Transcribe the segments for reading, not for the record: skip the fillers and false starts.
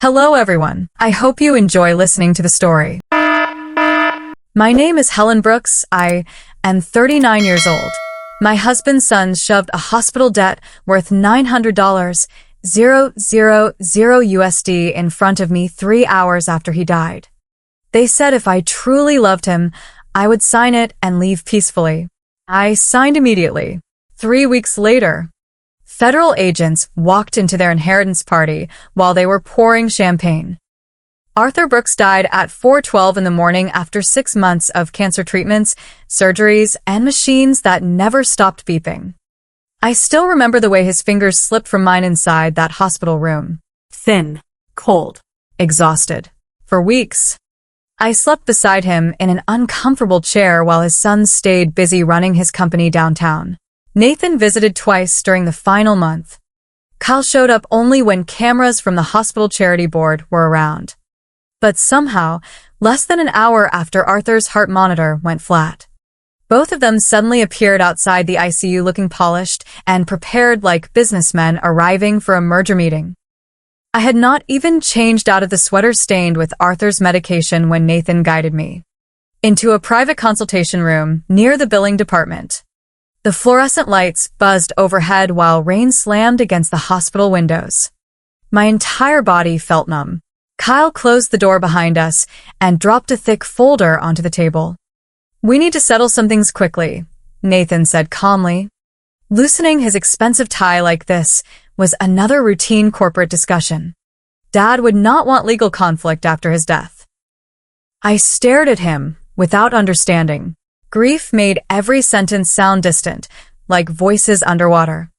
Hello everyone. I hope you enjoy listening to the story. My name is Helen Brooks. I am 39 years old. My husband's son shoved a hospital debt worth $900, USD in front of me 3 hours after he died. They said if I truly loved him, I would sign it and leave peacefully. I signed immediately. 3 weeks later, federal agents walked into their inheritance party while they were pouring champagne. Arthur Brooks died at 4:12 in the morning after 6 months of cancer treatments, surgeries, and machines that never stopped beeping. I still remember the way his fingers slipped from mine inside that hospital room. Thin, cold, exhausted. For weeks, I slept beside him in an uncomfortable chair while his son stayed busy running his company downtown. Nathan visited twice during the final month. Kyle showed up only when cameras from the hospital charity board were around. But somehow, less than an hour after Arthur's heart monitor went flat, both of them suddenly appeared outside the ICU looking polished and prepared like businessmen arriving for a merger meeting. I had not even changed out of the sweater stained with Arthur's medication when Nathan guided me into a private consultation room near the billing department. The fluorescent lights buzzed overhead while rain slammed against the hospital windows. My entire body felt numb. Kyle closed the door behind us and dropped a thick folder onto the table. "We need to settle some things quickly," Nathan said calmly. Loosening his expensive tie like this was another routine corporate discussion. Dad would not want legal conflict after his death. I stared at him without understanding. Grief made every sentence sound distant, like voices underwater.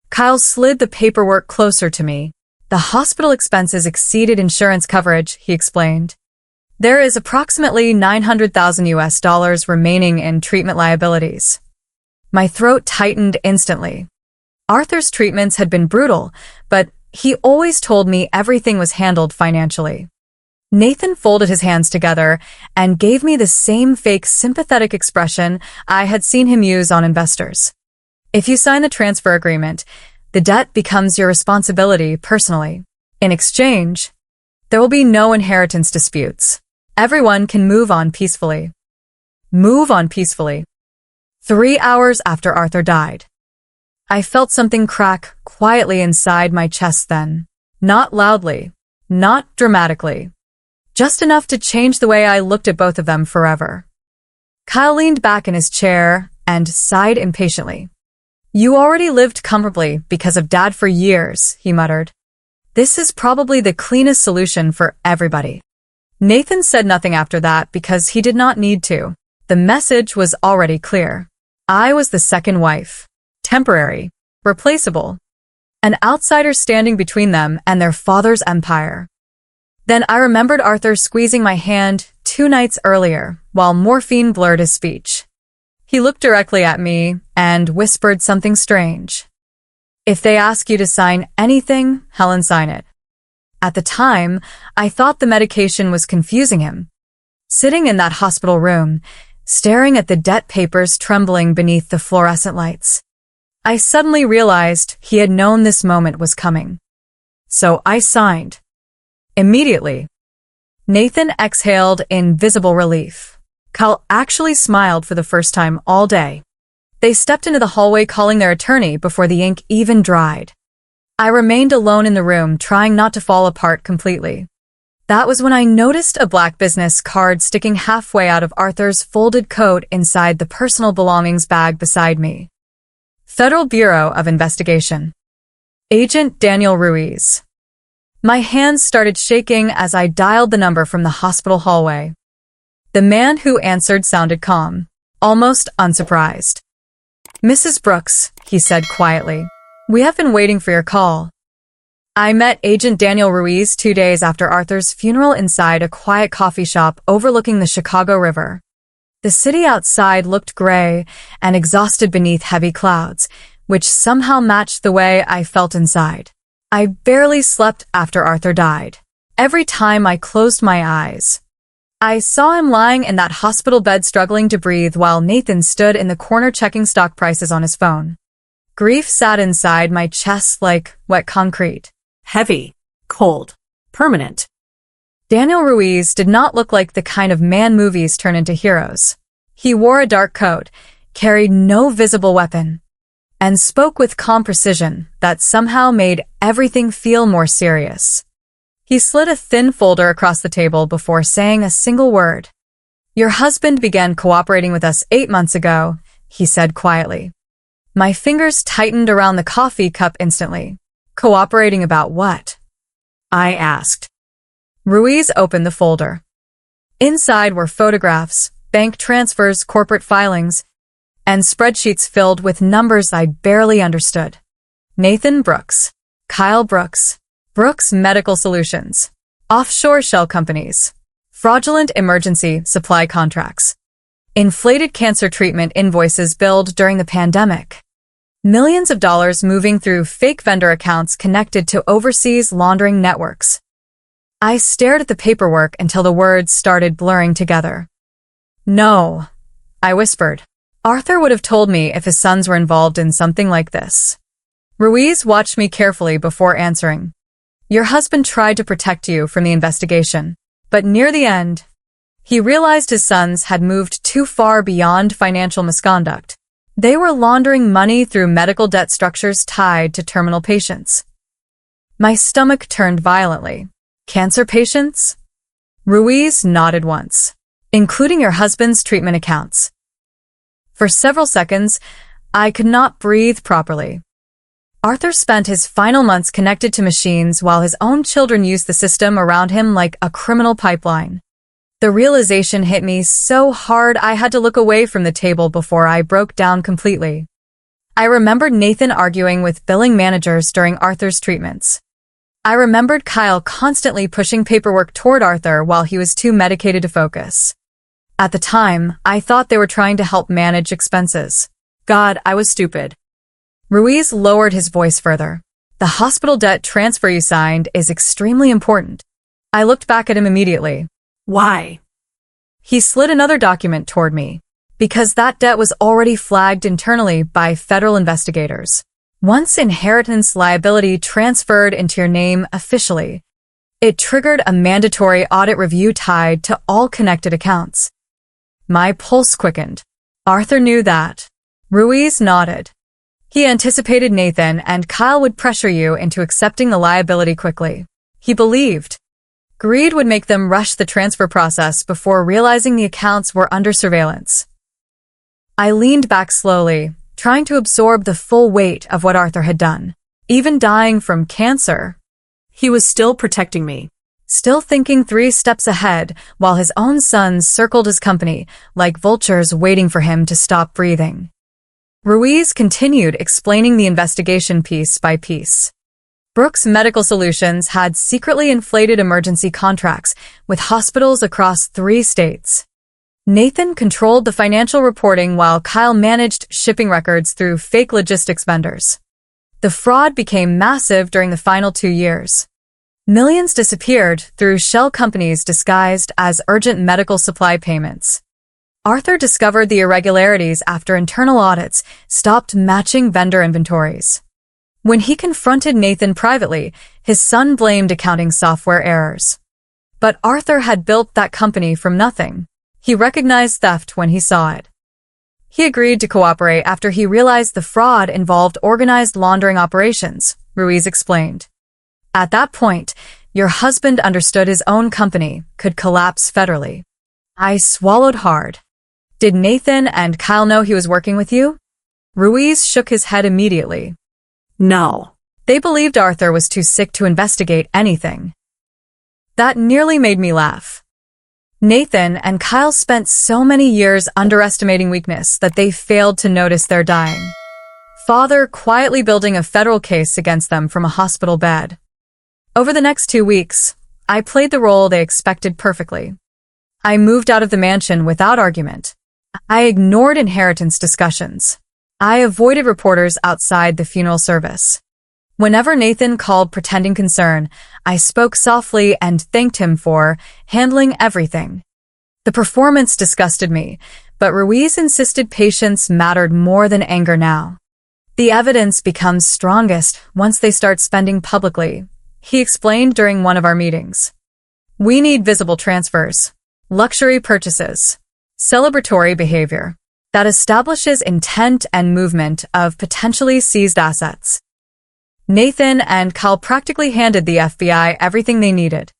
Kyle slid the paperwork closer to me. "The hospital expenses exceeded insurance coverage," he explained. "There is approximately $900,000 US remaining in treatment liabilities." My throat tightened instantly. Arthur's treatments had been brutal, but he always told me everything was handled financially. Nathan folded his hands together and gave me the same fake sympathetic expression I had seen him use on investors. "If you sign the transfer agreement, the debt becomes your responsibility personally. In exchange, there will be no inheritance disputes. Everyone can move on peacefully." Move on peacefully. 3 hours after Arthur died, I felt something crack quietly inside my chest then. Not loudly, not dramatically. Just enough to change the way I looked at both of them forever. Kyle leaned back in his chair and sighed impatiently. "You already lived comfortably because of Dad for years," he muttered. "This is probably the cleanest solution for everybody." Nathan said nothing after that because he did not need to. The message was already clear. I was the second wife. Temporary. Replaceable. An outsider standing between them and their father's empire. Then I remembered Arthur squeezing my hand 2 nights earlier while morphine blurred his speech. He looked directly at me and whispered something strange. "If they ask you to sign anything, Helen, sign it." At the time, I thought the medication was confusing him. Sitting in that hospital room, staring at the debt papers trembling beneath the fluorescent lights, I suddenly realized he had known this moment was coming. So I signed. Immediately. Nathan exhaled in visible relief. Kyle actually smiled for the first time all day. They stepped into the hallway calling their attorney before the ink even dried. I remained alone in the room, trying not to fall apart completely. That was when I noticed a black business card sticking halfway out of Arthur's folded coat inside the personal belongings bag beside me. Federal Bureau of Investigation. Agent Daniel Ruiz. My hands started shaking as I dialed the number from the hospital hallway. The man who answered sounded calm, almost unsurprised. "Mrs. Brooks," he said quietly, "we have been waiting for your call." I met Agent Daniel Ruiz 2 days after Arthur's funeral inside a quiet coffee shop overlooking the Chicago River. The city outside looked gray and exhausted beneath heavy clouds, which somehow matched the way I felt inside. I barely slept after Arthur died. Every time I closed my eyes, I saw him lying in that hospital bed struggling to breathe while Nathan stood in the corner checking stock prices on his phone. Grief sat inside my chest like wet concrete. Heavy, cold, permanent. Daniel Ruiz did not look like the kind of man movies turn into heroes. He wore a dark coat, carried no visible weapon, and spoke with calm precision that somehow made everything feel more serious. He slid a thin folder across the table before saying a single word. "Your husband began cooperating with us 8 months ago," he said quietly. My fingers tightened around the coffee cup instantly. "Cooperating about what?" I asked. Ruiz opened the folder. Inside were photographs, bank transfers, corporate filings, and spreadsheets filled with numbers I barely understood. Nathan Brooks, Kyle Brooks, Brooks Medical Solutions, offshore shell companies, fraudulent emergency supply contracts, inflated cancer treatment invoices billed during the pandemic, millions of dollars moving through fake vendor accounts connected to overseas laundering networks. I stared at the paperwork until the words started blurring together. "No," I whispered. "Arthur would have told me if his sons were involved in something like this." Ruiz watched me carefully before answering. "Your husband tried to protect you from the investigation, but near the end, he realized his sons had moved too far beyond financial misconduct. They were laundering money through medical debt structures tied to terminal patients." My stomach turned violently. "Cancer patients?" Ruiz nodded once. "Including your husband's treatment accounts." For several seconds, I could not breathe properly. Arthur spent his final months connected to machines while his own children used the system around him like a criminal pipeline. The realization hit me so hard I had to look away from the table before I broke down completely. I remembered Nathan arguing with billing managers during Arthur's treatments. I remembered Kyle constantly pushing paperwork toward Arthur while he was too medicated to focus. At the time, I thought they were trying to help manage expenses. God, I was stupid. Ruiz lowered his voice further. "The hospital debt transfer you signed is extremely important." I looked back at him immediately. Why? He slid another document toward me. "Because that debt was already flagged internally by federal investigators. Once inheritance liability transferred into your name officially, it triggered a mandatory audit review tied to all connected accounts." My pulse quickened. "Arthur knew that." Ruiz nodded. "He anticipated Nathan and Kyle would pressure you into accepting the liability quickly. He believed greed would make them rush the transfer process before realizing the accounts were under surveillance." I leaned back slowly, trying to absorb the full weight of what Arthur had done. Even dying from cancer, He was still protecting me. still thinking 3 steps ahead while his own sons circled his company like vultures waiting for him to stop breathing. Ruiz continued explaining the investigation piece by piece. Brooks Medical Solutions had secretly inflated emergency contracts with hospitals across 3 states. Nathan controlled the financial reporting while Kyle managed shipping records through fake logistics vendors. The fraud became massive during the final 2 years. Millions disappeared through shell companies disguised as urgent medical supply payments. Arthur discovered the irregularities after internal audits stopped matching vendor inventories. When he confronted Nathan privately, his son blamed accounting software errors. But Arthur had built that company from nothing. He recognized theft when he saw it. He agreed to cooperate after he realized the fraud involved organized laundering operations, Ruiz explained. At that point, your husband understood his own company could collapse federally. I swallowed hard. Did Nathan and Kyle know he was working with you? Ruiz shook his head immediately. No. They believed Arthur was too sick to investigate anything. That nearly made me laugh. Nathan and Kyle spent so many years underestimating weakness that they failed to notice their dying. Father quietly building a federal case against them from a hospital bed. Over the next 2 weeks, I played the role they expected perfectly. I moved out of the mansion without argument. I ignored inheritance discussions. I avoided reporters outside the funeral service. Whenever Nathan called pretending concern, I spoke softly and thanked him for handling everything. The performance disgusted me, but Ruiz insisted patience mattered more than anger now. The evidence becomes strongest once they start spending publicly, He explained during one of our meetings. We need visible transfers, luxury purchases, celebratory behavior that establishes intent and movement of potentially seized assets. Nathan and Kyle practically handed the FBI everything they needed.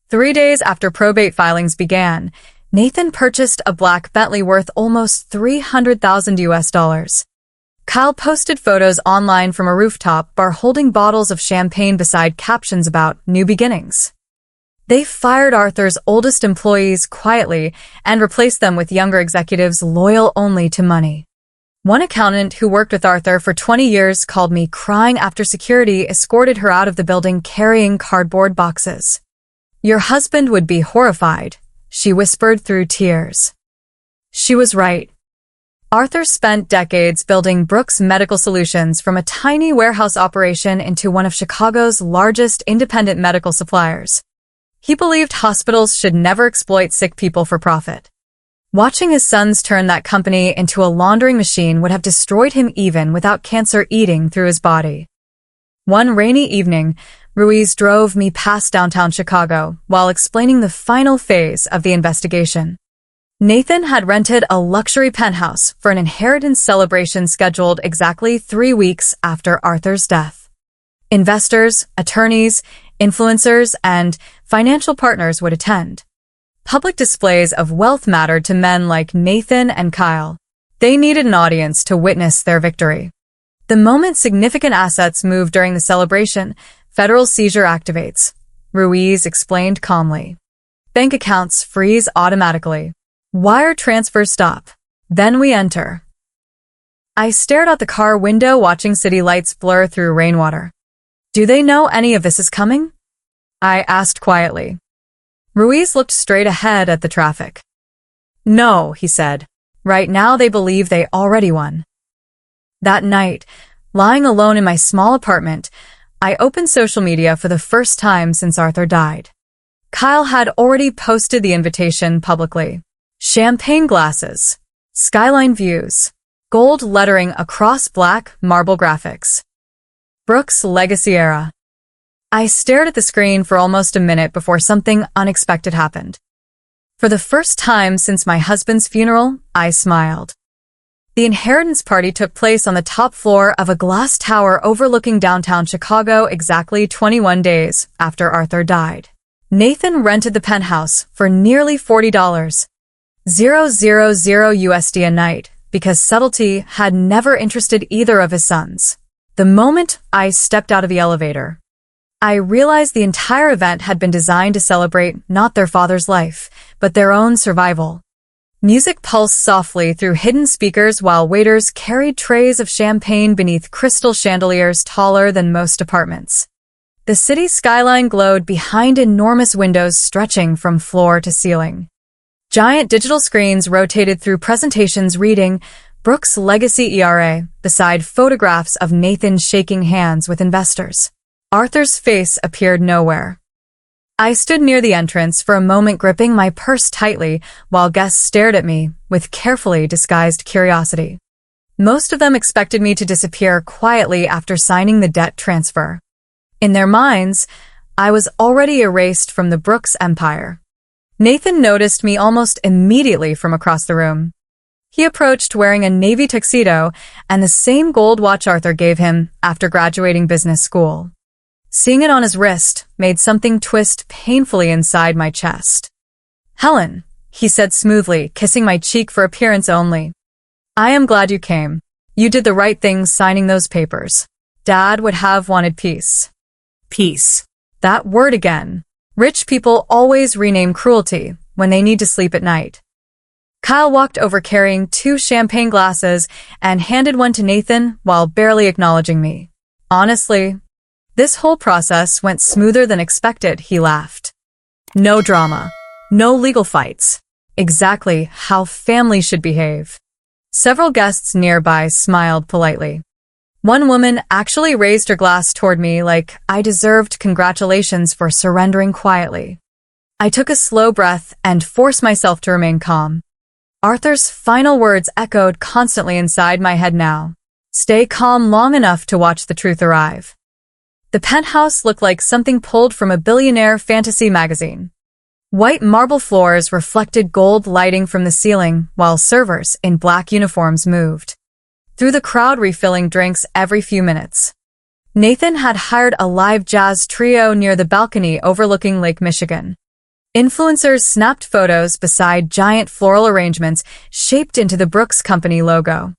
3 days after probate filings began, Nathan purchased a black Bentley worth almost $300,000. Kyle posted photos online from a rooftop bar holding bottles of champagne beside captions about new beginnings. They fired Arthur's oldest employees quietly and replaced them with younger executives loyal only to money. One accountant who worked with Arthur for 20 years called me crying after security escorted her out of the building carrying cardboard boxes. Your husband would be horrified, she whispered through tears. She was right. Arthur spent decades building Brooks Medical Solutions from a tiny warehouse operation into one of Chicago's largest independent medical suppliers. He believed hospitals should never exploit sick people for profit. Watching his sons turn that company into a laundering machine would have destroyed him even without cancer eating through his body. One rainy evening, Ruiz drove me past downtown Chicago while explaining the final phase of the investigation. Nathan had rented a luxury penthouse for an inheritance celebration scheduled exactly 3 weeks after Arthur's death. Investors, attorneys, influencers, and financial partners would attend. Public displays of wealth mattered to men like Nathan and Kyle. They needed an audience to witness their victory. The moment significant assets move during the celebration, federal seizure activates, Ruiz explained calmly. Bank accounts freeze automatically. Wire transfers stop. Then we enter. I stared out the car window watching city lights blur through rainwater. Do they know any of this is coming? I asked quietly. Ruiz looked straight ahead at the traffic. No, he said. Right now they believe they already won. That night, lying alone in my small apartment, I opened social media for the first time since Arthur died. Kyle had already posted the invitation publicly. Champagne glasses, skyline views, gold lettering across black marble graphics. Brooks' legacy era. I stared at the screen for almost a minute before something unexpected happened. For the first time since my husband's funeral, I smiled. The inheritance party took place on the top floor of a glass tower overlooking downtown Chicago exactly 21 days after Arthur died. Nathan rented the penthouse for nearly $40. $000 a night, because subtlety had never interested either of his sons. The moment I stepped out of the elevator, I realized the entire event had been designed to celebrate not their father's life, but their own survival. Music pulsed softly through hidden speakers while waiters carried trays of champagne beneath crystal chandeliers taller than most apartments. The city skyline glowed behind enormous windows stretching from floor to ceiling. Giant digital screens rotated through presentations reading Brooks' legacy ERA beside photographs of Nathan shaking hands with investors. Arthur's face appeared nowhere. I stood near the entrance for a moment gripping my purse tightly while guests stared at me with carefully disguised curiosity. Most of them expected me to disappear quietly after signing the debt transfer. In their minds, I was already erased from the Brooks empire. Nathan noticed me almost immediately from across the room. He approached wearing a navy tuxedo and the same gold watch Arthur gave him after graduating business school. Seeing it on his wrist made something twist painfully inside my chest. Helen, he said smoothly, kissing my cheek for appearance only. I am glad you came. You did the right thing signing those papers. Dad would have wanted peace. Peace. That word again. Rich people always rename cruelty when they need to sleep at night. Kyle walked over carrying 2 champagne glasses and handed one to Nathan while barely acknowledging me. Honestly, this whole process went smoother than expected, he laughed. No drama. No legal fights. Exactly how family should behave. Several guests nearby smiled politely. One woman actually raised her glass toward me like I deserved congratulations for surrendering quietly. I took a slow breath and forced myself to remain calm. Arthur's final words echoed constantly inside my head now. Stay calm long enough to watch the truth arrive. The penthouse looked like something pulled from a billionaire fantasy magazine. White marble floors reflected gold lighting from the ceiling, while servers in black uniforms moved through the crowd refilling drinks every few minutes. Nathan had hired a live jazz trio near the balcony overlooking Lake Michigan. Influencers snapped photos beside giant floral arrangements shaped into the Brooks Company logo.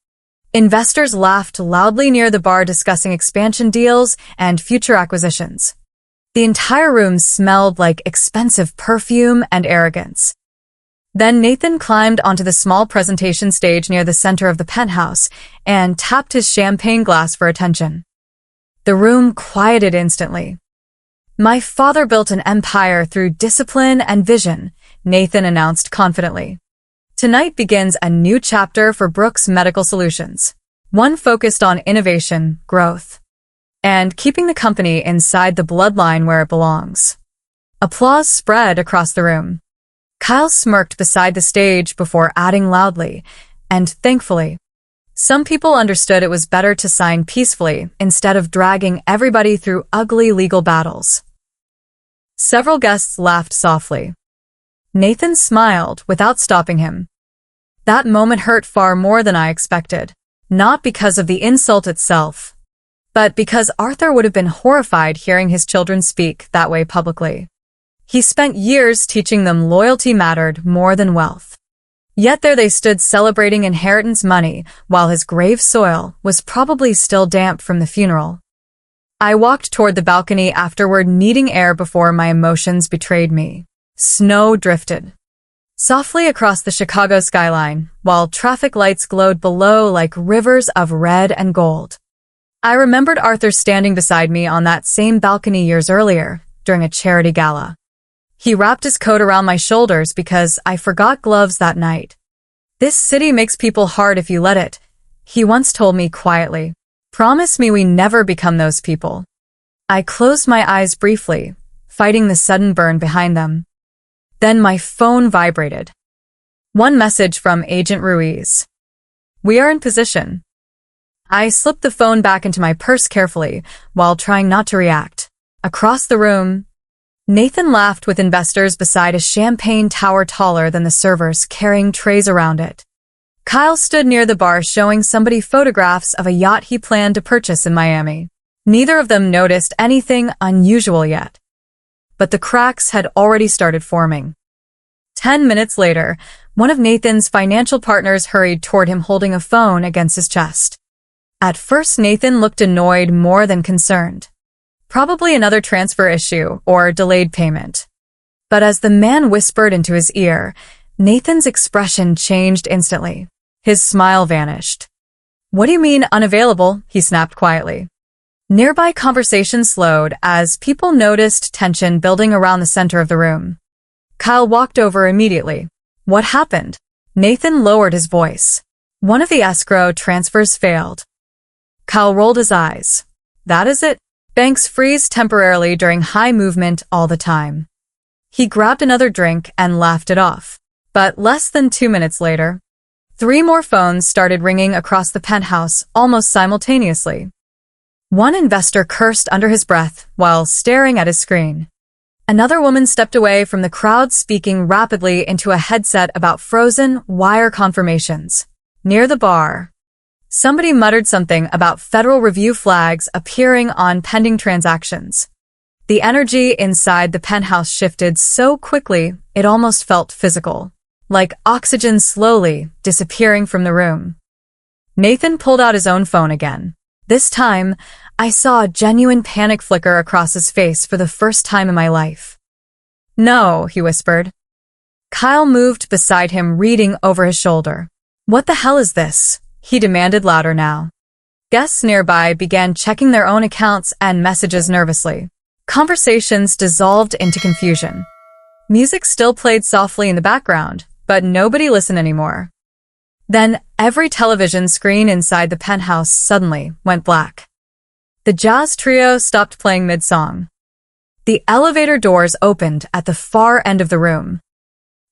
Investors laughed loudly near the bar discussing expansion deals and future acquisitions. The entire room smelled like expensive perfume and arrogance. Then Nathan climbed onto the small presentation stage near the center of the penthouse and tapped his champagne glass for attention. The room quieted instantly. "My father built an empire through discipline and vision," Nathan announced confidently. "Tonight begins a new chapter for Brooks Medical Solutions, one focused on innovation, growth, and keeping the company inside the bloodline where it belongs." Applause spread across the room. Kyle smirked beside the stage before adding loudly, "And thankfully." Some people understood it was better to sign peacefully instead of dragging everybody through ugly legal battles. Several guests laughed softly. Nathan smiled without stopping him. That moment hurt far more than I expected, not because of the insult itself, but because Arthur would have been horrified hearing his children speak that way publicly. He spent years teaching them loyalty mattered more than wealth. Yet there they stood celebrating inheritance money while his grave soil was probably still damp from the funeral. I walked toward the balcony afterward, needing air before my emotions betrayed me. Snow drifted softly across the Chicago skyline, while traffic lights glowed below like rivers of red and gold. I remembered Arthur standing beside me on that same balcony years earlier, during a charity gala. He wrapped his coat around my shoulders because I forgot gloves that night. "This city makes people hard if you let it," he once told me quietly. "Promise me we never become those people." I closed my eyes briefly, fighting the sudden burn behind them. Then my phone vibrated. One message from Agent Ruiz. "We are in position." I slipped the phone back into my purse carefully while trying not to react. Across the room, Nathan laughed with investors beside a champagne tower taller than the servers carrying trays around it. Kyle stood near the bar showing somebody photographs of a yacht he planned to purchase in Miami. Neither of them noticed anything unusual yet, but the cracks had already started forming. 10 minutes later, one of Nathan's financial partners hurried toward him holding a phone against his chest. At first, Nathan looked annoyed more than concerned. Probably another transfer issue or delayed payment. But as the man whispered into his ear, Nathan's expression changed instantly. His smile vanished. "What do you mean unavailable?" he snapped quietly. Nearby conversation slowed as people noticed tension building around the center of the room. Kyle walked over immediately. "What happened?" Nathan lowered his voice. "One of the escrow transfers failed." Kyle rolled his eyes. "That is it? Banks freeze temporarily during high movement all the time." He grabbed another drink and laughed it off. But less than 2 minutes later, 3 more phones started ringing across the penthouse almost simultaneously. One investor cursed under his breath while staring at his screen. Another woman stepped away from the crowd speaking rapidly into a headset about frozen wire confirmations. Near the bar, somebody muttered something about federal review flags appearing on pending transactions. The energy inside the penthouse shifted so quickly it almost felt physical, like oxygen slowly disappearing from the room. Nathan pulled out his own phone again. This time, I saw a genuine panic flicker across his face for the first time in my life. "No," he whispered. Kyle moved beside him, reading over his shoulder. "What the hell is this?" he demanded louder now. Guests nearby began checking their own accounts and messages nervously. Conversations dissolved into confusion. Music still played softly in the background, but nobody listened anymore. Then every television screen inside the penthouse suddenly went black. The jazz trio stopped playing mid-song. The elevator doors opened at the far end of the room,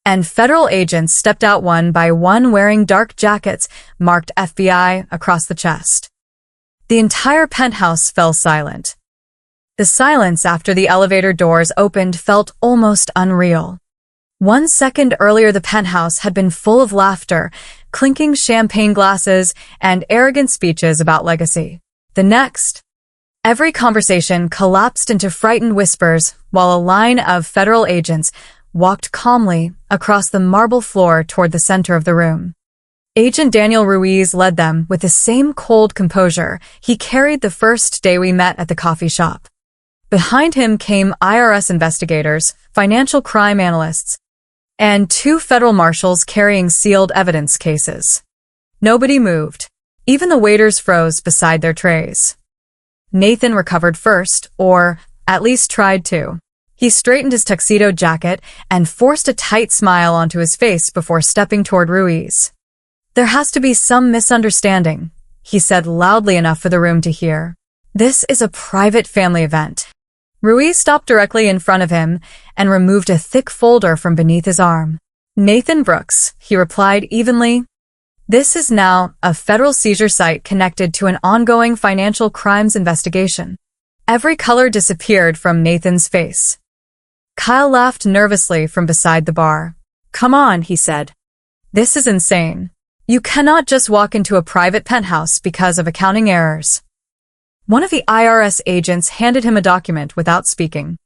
and federal agents stepped out one by one wearing dark jackets marked FBI across the chest. The entire penthouse fell silent. The silence after the elevator doors opened felt almost unreal. 1 second earlier, the penthouse had been full of laughter, clinking champagne glasses, and arrogant speeches about legacy. The next, every conversation collapsed into frightened whispers while a line of federal agents walked calmly across the marble floor toward the center of the room. Agent Daniel Ruiz led them with the same cold composure he carried the first day we met at the coffee shop. Behind him came IRS investigators, financial crime analysts, and 2 federal marshals carrying sealed evidence cases. Nobody moved. Even the waiters froze beside their trays. Nathan recovered first, or at least tried to. He straightened his tuxedo jacket and forced a tight smile onto his face before stepping toward Ruiz. "There has to be some misunderstanding," he said loudly enough for the room to hear. "This is a private family event." Ruiz stopped directly in front of him and removed a thick folder from beneath his arm. "Nathan Brooks," he replied evenly. "This is now a federal seizure site connected to an ongoing financial crimes investigation." Every color disappeared from Nathan's face. Kyle laughed nervously from beside the bar. "Come on," he said. "This is insane. You cannot just walk into a private penthouse because of accounting errors." One of the IRS agents handed him a document without speaking.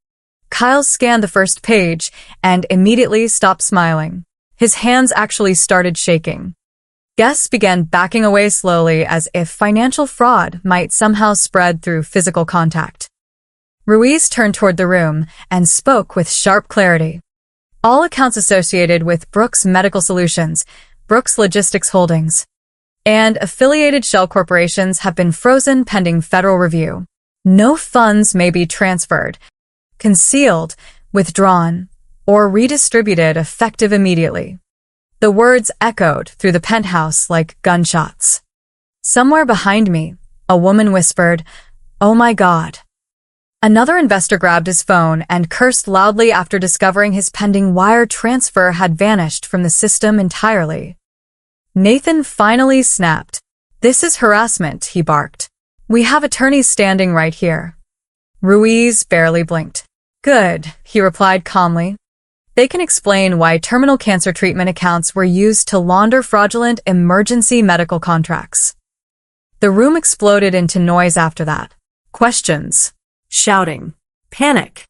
Kyle scanned the first page and immediately stopped smiling. His hands actually started shaking. Guests began backing away slowly as if financial fraud might somehow spread through physical contact. Ruiz turned toward the room and spoke with sharp clarity. "All accounts associated with Brooks Medical Solutions, Brooks Logistics Holdings, and affiliated shell corporations have been frozen pending federal review. No funds may be transferred, concealed, withdrawn, or redistributed effective immediately." The words echoed through the penthouse like gunshots. Somewhere behind me, a woman whispered, "Oh my God." Another investor grabbed his phone and cursed loudly after discovering his pending wire transfer had vanished from the system entirely. Nathan finally snapped. "This is harassment," he barked. "We have attorneys standing right here." Ruiz barely blinked. "Good," he replied calmly. "They can explain why terminal cancer treatment accounts were used to launder fraudulent emergency medical contracts." The room exploded into noise after that. Questions, shouting, panic.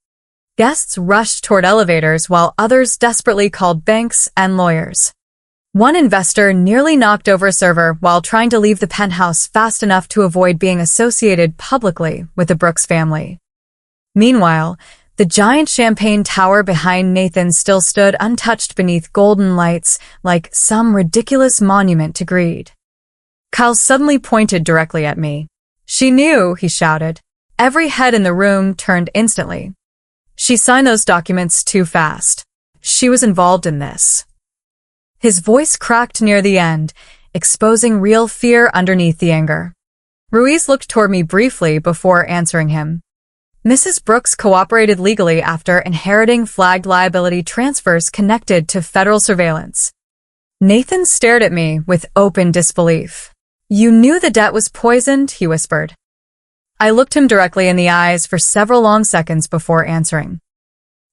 Guests rushed toward elevators while others desperately called banks and lawyers. One investor nearly knocked over a server while trying to leave the penthouse fast enough to avoid being associated publicly with the Brooks family. Meanwhile, the giant champagne tower behind Nathan still stood untouched beneath golden lights like some ridiculous monument to greed. Kyle suddenly pointed directly at me. "She knew," he shouted. Every head in the room turned instantly. "She signed those documents too fast. She was involved in this." His voice cracked near the end, exposing real fear underneath the anger. Ruiz looked toward me briefly before answering him. "Mrs. Brooks cooperated legally after inheriting flagged liability transfers connected to federal surveillance." Nathan stared at me with open disbelief. "You knew the debt was poisoned?" he whispered. I looked him directly in the eyes for several long seconds before answering.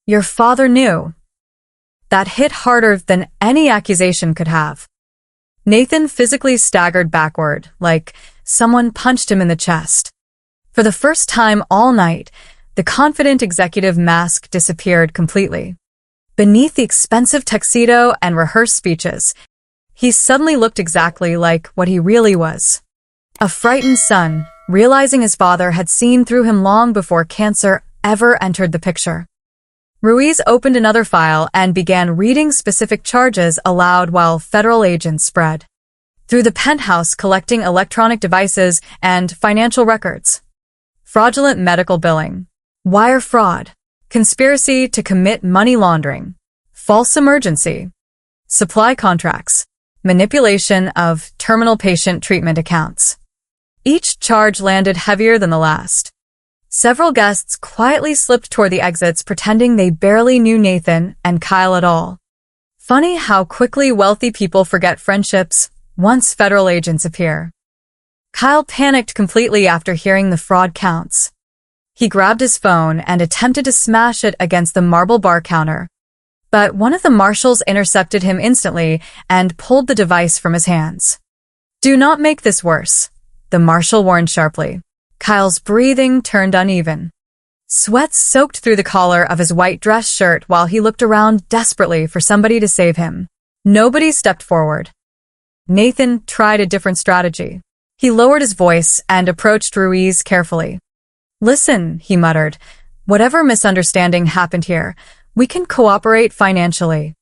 "Your father knew." That hit harder than any accusation could have. Nathan physically staggered backward, like someone punched him in the chest. For the first time all night, the confident executive mask disappeared completely. Beneath the expensive tuxedo and rehearsed speeches, he suddenly looked exactly like what he really was. A frightened son, realizing his father had seen through him long before cancer ever entered the picture. Ruiz opened another file and began reading specific charges aloud while federal agents spread through the penthouse collecting electronic devices and financial records. Fraudulent medical billing, wire fraud, conspiracy to commit money laundering, false emergency, supply contracts, manipulation of terminal patient treatment accounts. Each charge landed heavier than the last. Several guests quietly slipped toward the exits, pretending they barely knew Nathan and Kyle at all. Funny how quickly wealthy people forget friendships once federal agents appear. Kyle panicked completely after hearing the fraud counts. He grabbed his phone and attempted to smash it against the marble bar counter. But one of the marshals intercepted him instantly and pulled the device from his hands. "Do not make this worse," the marshal warned sharply. Kyle's breathing turned uneven. Sweat soaked through the collar of his white dress shirt while he looked around desperately for somebody to save him. Nobody stepped forward. Nathan tried a different strategy. He lowered his voice and approached Ruiz carefully. "Listen," he muttered, "whatever misunderstanding happened here, we can cooperate financially."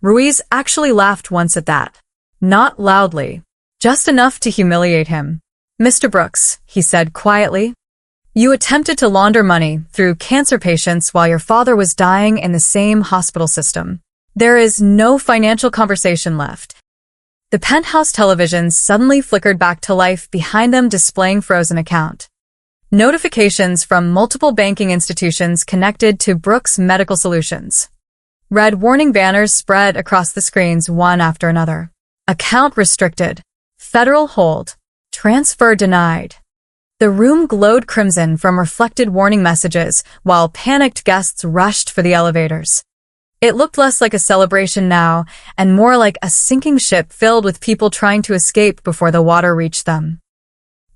Ruiz actually laughed once at that. Not loudly, just enough to humiliate him. "Mr. Brooks," he said quietly, "you attempted to launder money through cancer patients while your father was dying in the same hospital system. There is no financial conversation left." The penthouse televisions suddenly flickered back to life behind them, displaying frozen account. Notifications from multiple banking institutions connected to Brooks Medical Solutions. Red warning banners spread across the screens one after another. Account restricted. Federal hold. Transfer denied. The room glowed crimson from reflected warning messages while panicked guests rushed for the elevators. It looked less like a celebration now and more like a sinking ship filled with people trying to escape before the water reached them.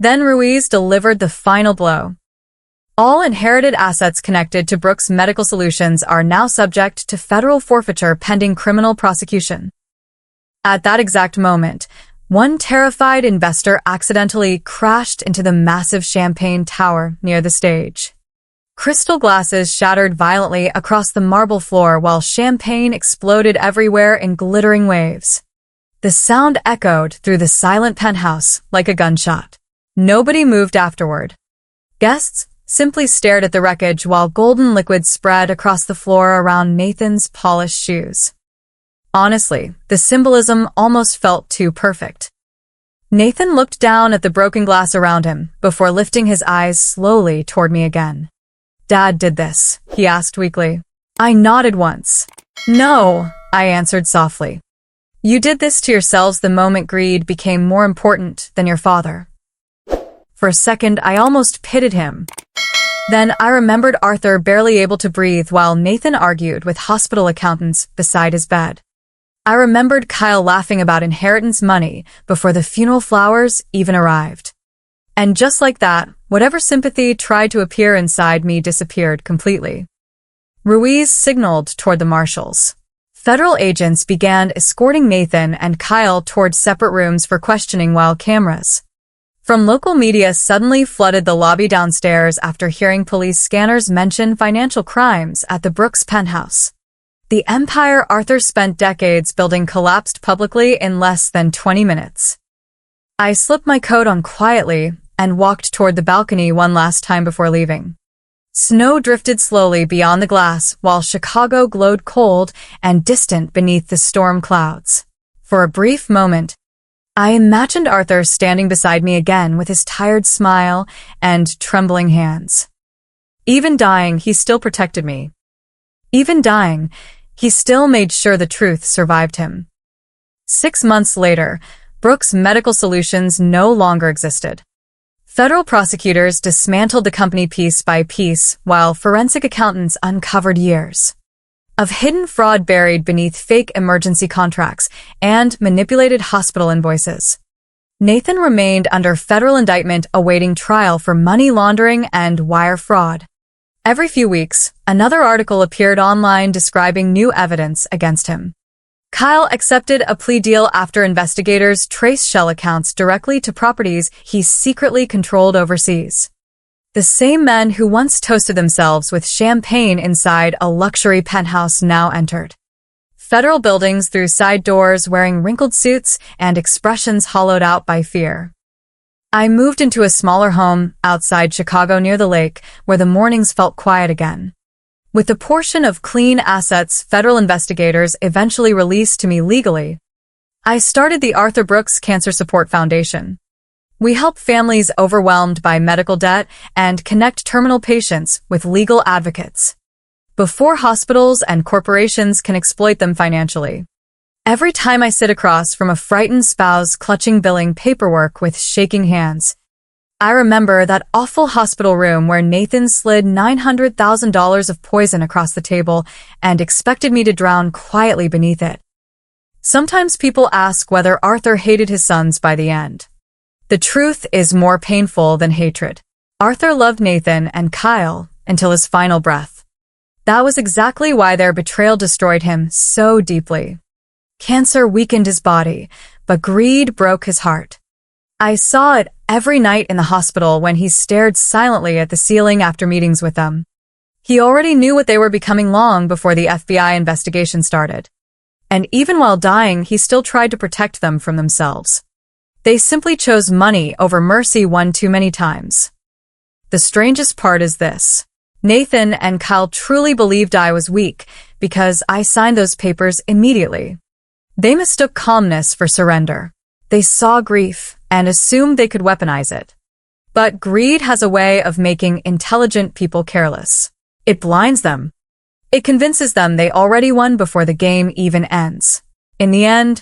Then Ruiz delivered the final blow. All inherited assets connected to Brooks Medical Solutions are now subject to federal forfeiture pending criminal prosecution. At that exact moment, one terrified investor accidentally crashed into the massive champagne tower near the stage. Crystal glasses shattered violently across the marble floor while champagne exploded everywhere in glittering waves. The sound echoed through the silent penthouse like a gunshot. Nobody moved afterward. Guests simply stared at the wreckage while golden liquid spread across the floor around Nathan's polished shoes. Honestly, the symbolism almost felt too perfect. Nathan looked down at the broken glass around him before lifting his eyes slowly toward me again. "Dad did this?" he asked weakly. I nodded once. "No," I answered softly. "You did this to yourselves the moment greed became more important than your father." For a second, I almost pitied him. Then I remembered Arthur barely able to breathe while Nathan argued with hospital accountants beside his bed. I remembered Kyle laughing about inheritance money before the funeral flowers even arrived. And just like that, whatever sympathy tried to appear inside me disappeared completely. Ruiz signaled toward the marshals. Federal agents began escorting Nathan and Kyle toward separate rooms for questioning while cameras from local media suddenly flooded the lobby downstairs after hearing police scanners mention financial crimes at the Brooks penthouse. The empire Arthur spent decades building collapsed publicly in less than 20 minutes. I slipped my coat on quietly and walked toward the balcony one last time before leaving. Snow drifted slowly beyond the glass while Chicago glowed cold and distant beneath the storm clouds. For a brief moment, I imagined Arthur standing beside me again with his tired smile and trembling hands. Even dying, he still protected me. Even dying, he still made sure the truth survived him. 6 months later, Brooks Medical Solutions no longer existed. Federal prosecutors dismantled the company piece by piece while forensic accountants uncovered years of hidden fraud buried beneath fake emergency contracts and manipulated hospital invoices. Nathan remained under federal indictment awaiting trial for money laundering and wire fraud. Every few weeks, another article appeared online describing new evidence against him. Kyle accepted a plea deal after investigators traced shell accounts directly to properties he secretly controlled overseas. The same men who once toasted themselves with champagne inside a luxury penthouse now entered federal buildings through side doors wearing wrinkled suits and expressions hollowed out by fear. I moved into a smaller home outside Chicago near the lake where the mornings felt quiet again. With a portion of clean assets federal investigators eventually released to me legally, I started the Arthur Brooks Cancer Support Foundation. We help families overwhelmed by medical debt and connect terminal patients with legal advocates before hospitals and corporations can exploit them financially. Every time I sit across from a frightened spouse clutching billing paperwork with shaking hands, I remember that awful hospital room where Nathan slid $900,000 of poison across the table and expected me to drown quietly beneath it. Sometimes people ask whether Arthur hated his sons by the end. The truth is more painful than hatred. Arthur loved Nathan and Kyle until his final breath. That was exactly why their betrayal destroyed him so deeply. Cancer weakened his body, but greed broke his heart. I saw it every night in the hospital when he stared silently at the ceiling after meetings with them. He already knew what they were becoming long before the FBI investigation started. And even while dying, he still tried to protect them from themselves. They simply chose money over mercy one too many times. The strangest part is this. Nathan and Kyle truly believed I was weak because I signed those papers immediately. They mistook calmness for surrender. They saw grief and assumed they could weaponize it. But greed has a way of making intelligent people careless. It blinds them. It convinces them they already won before the game even ends. In the end,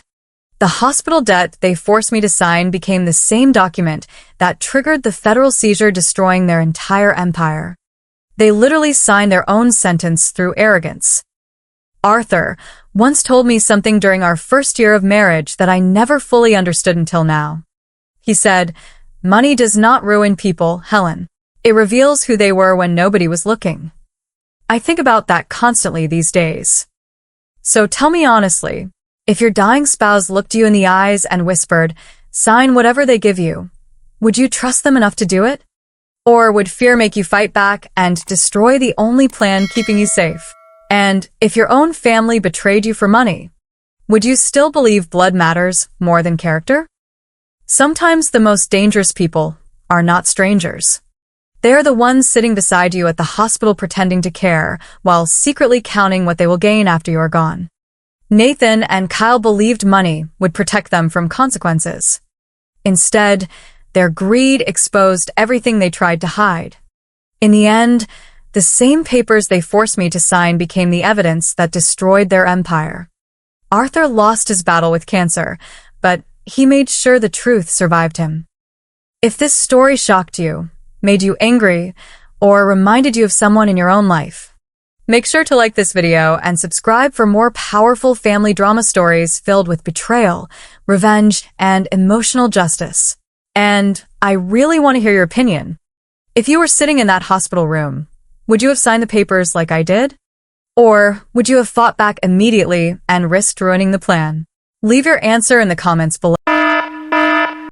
the hospital debt they forced me to sign became the same document that triggered the federal seizure, destroying their entire empire. They literally signed their own sentence through arrogance. Arthur once told me something during our first year of marriage that I never fully understood until now. He said, "Money does not ruin people, Helen. It reveals who they were when nobody was looking." I think about that constantly these days. So tell me honestly, if your dying spouse looked you in the eyes and whispered, "Sign whatever they give you," would you trust them enough to do it? Or would fear make you fight back and destroy the only plan keeping you safe? And if your own family betrayed you for money, would you still believe blood matters more than character? Sometimes the most dangerous people are not strangers. They are the ones sitting beside you at the hospital pretending to care while secretly counting what they will gain after you are gone. Nathan and Kyle believed money would protect them from consequences. Instead, their greed exposed everything they tried to hide. In the end, the same papers they forced me to sign became the evidence that destroyed their empire. Arthur lost his battle with cancer, but he made sure the truth survived him. If this story shocked you, made you angry, or reminded you of someone in your own life, make sure to like this video and subscribe for more powerful family drama stories filled with betrayal, revenge, and emotional justice. And I really want to hear your opinion. If you were sitting in that hospital room, would you have signed the papers like I did? Or would you have fought back immediately and risked ruining the plan? Leave your answer in the comments below.